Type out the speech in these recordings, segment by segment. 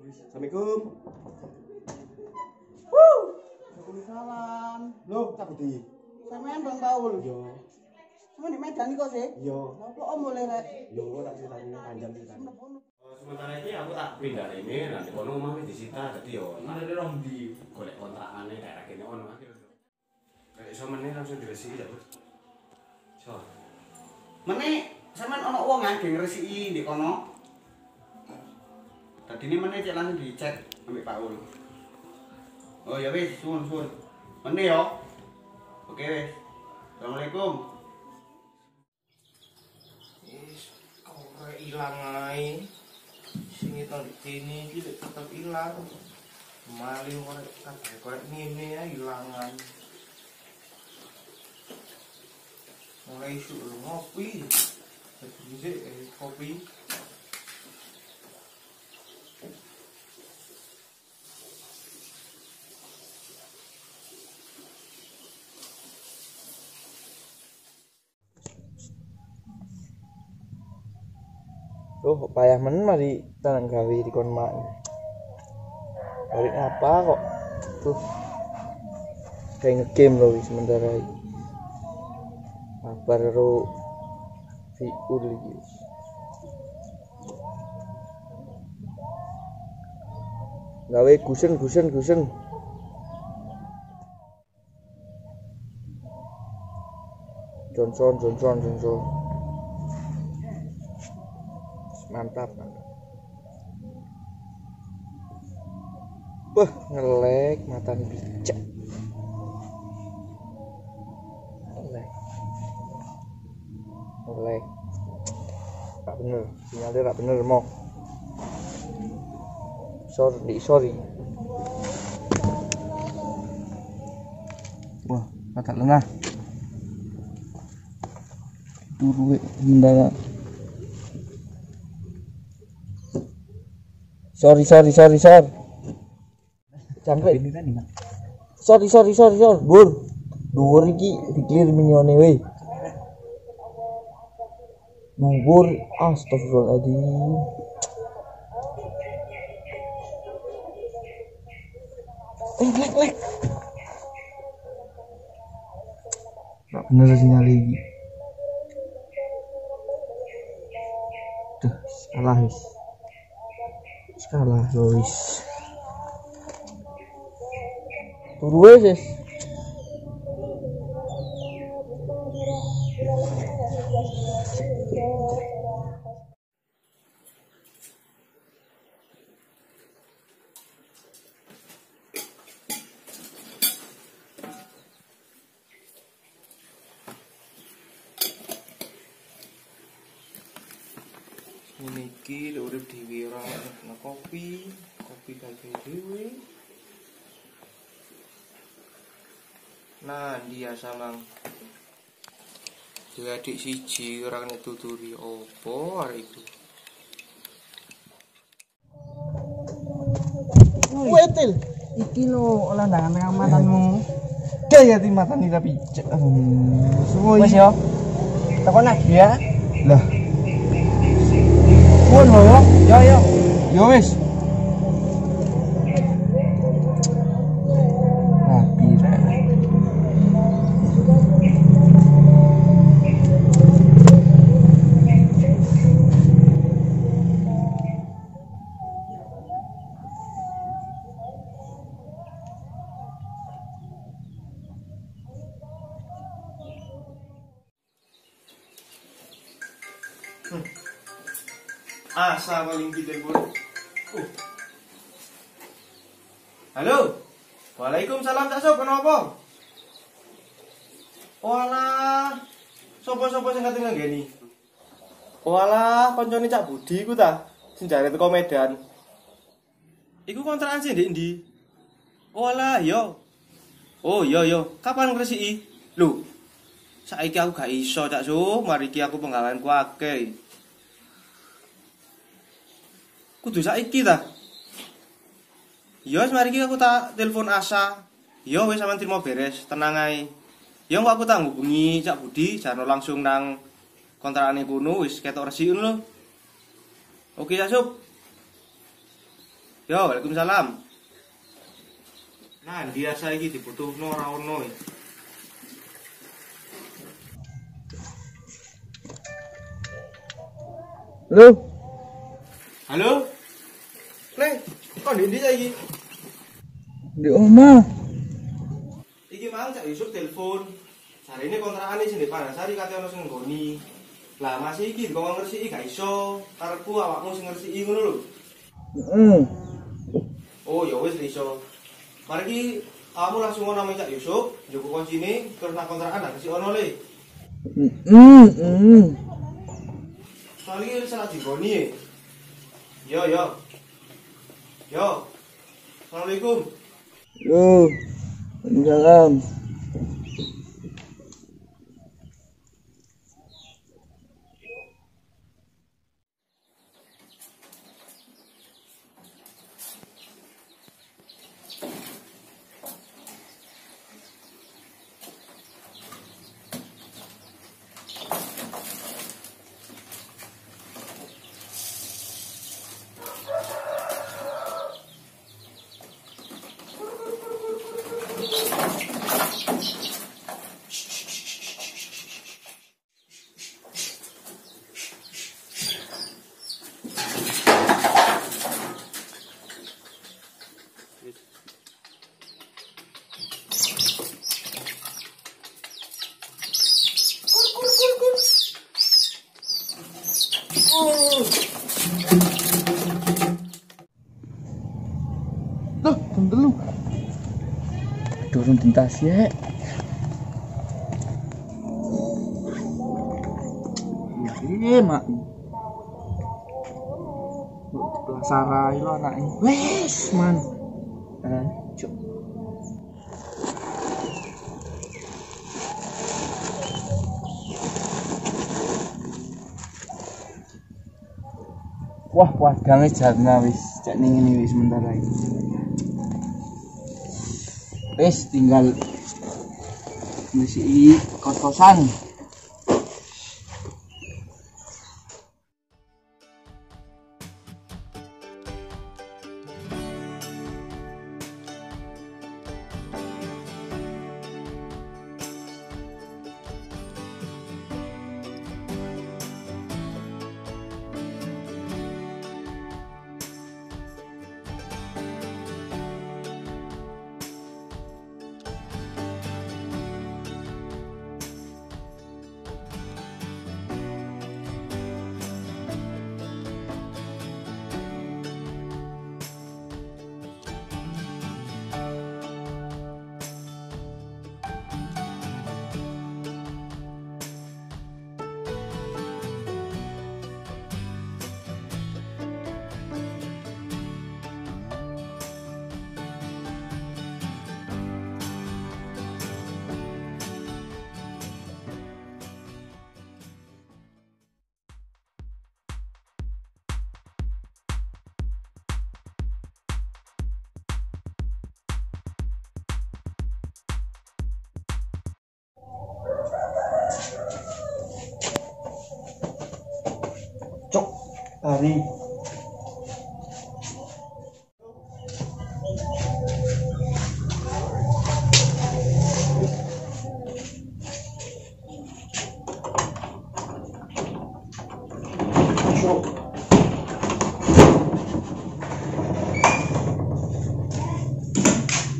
Assalamualaikum. Waalaikumsalam. Loh, Kak Budi. Sampeyan Bang Paul. Yo. Sampeyan di Medan kok sih? Yo. Apa om boleh rek? Yo, tak ceritanya panjang ceritanya. Sementara ini aku tak pindah ini, nanti kono omah wis disita, dadi yo. Ada rong di golek kontrakane daerah kene ono akhirnya. Kayak iso meneh langsung diresiki ya, Bos. So. Meneh sampeyan ono wong nggih ngresiki di kono. Tadi ini meneh cek langsung dicek ambek Pak Ul. Oh ya wis, suwun. Meneh yo. Oke wis. Assalamualaikum. Wis ora ilang ae. Sing itu dikene iki tetep ilang. Maling korek kabeh korek ngene ae ilangan. Mulai isu ngopi. Jadi kopi. Oh, payah men mari tanang gawe di kon mak. Balik apa kok? Tuh. Kayak nge-game loh sementara iki. Kabar ro si Uli iki. Gawe gusen. Johnson. Mantap. Wah, ngelek matan bijak. Ngelek. Tak bener, sinyalnya tak bener mau. Sorry. Wah, kata lengah. Turu mendadak. Sorry. Cangkrik. Sorry. Dhuwur iki diklir minyone we. Dhuwur astagfirullahaladzim. Lek. Enggak bener sinyal iki. Duh, salah Lois. Turu wis. Ini iki urip dhewe ora ana kopi kaya dhewe. Nah, dia samang dua adik siji ora ngetuturi opo arek iku. Wetil, iki lho landangan tengah matanmu. Gaya ti matani tapi cek. Wis yo. Takon lagi ya. Lah. Pun ho. Yo wis. Rapi rek. Asa paling telepon. Halo. Waalaikumsalam Cak Sob, kenapa? Walah. Sopo-sopo sing kate nggeni? Walah, koncone Cak Budi iku ta, sing jare teko Medan. Iku kontrakan sing ndi? Walah, yo. Oh, yo. Kapan ngresiki? Lho. Saiki aku gak iso Cak Sob, mari iki aku penggaweanku akeh. Kudu saiki ta? Ya wis mari iki aku tak telepon Asa. Ya wis sampean trimo beres, tenang ae. Ya kok aku tak hubungi Cak Budi, jarno langsung nang kontrakane kono wis ketok resiki lho. Oke Cak Sob. Yo, waalaikumsalam. Nah, biasa iki dibutuhno ora ono. Halo. Halo? Neng, kok ndi saiki? Di omah. Iki mang Cak Yusuf telepon. Jarine kontrakane sing di Panasari kate ono sing nggoni. Lah masih iki kok ngresiki gak iso. Karepku awakmu sing ngresiki ngono lho. Heeh. Oh, ya wis iso. Mari iki kamu langsung ngono nang Cak Yusuf, njupuk kuncine terus nang kontrakan nang si ono le. Soalnya ini salah digoni ya. Yo. Assalamualaikum. Yo. Waalaikumsalam. Loh, tunggu lu. Turun tintas ya. Iya, mak. Sarai lo anaknya. Wes, man. Cuk. Wah, wadangnya jarna wis. Cak ning ngene wis sementara iki. Wis tinggal ngisi kos-kosan. Cok, hari.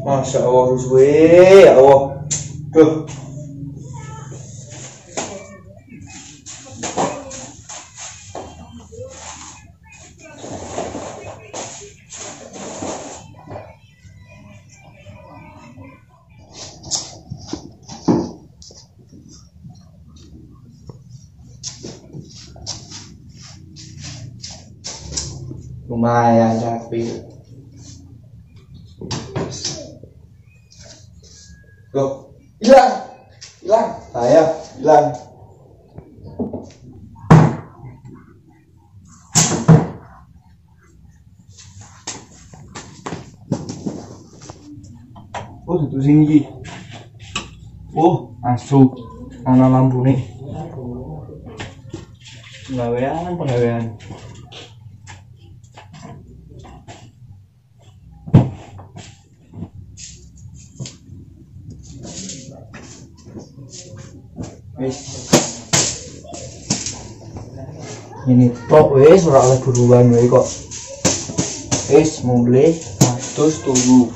Masya Allah, Ruswe, ya Allah. Tuh. Lumayan capek. Loh, hilang, saya hilang. Oh, itu sini. Oh, masuk. Ana lampu nih. Penggawean. Wis. Ini tok wis ora oleh buruan wae kok. Wis mulai atus tunggu.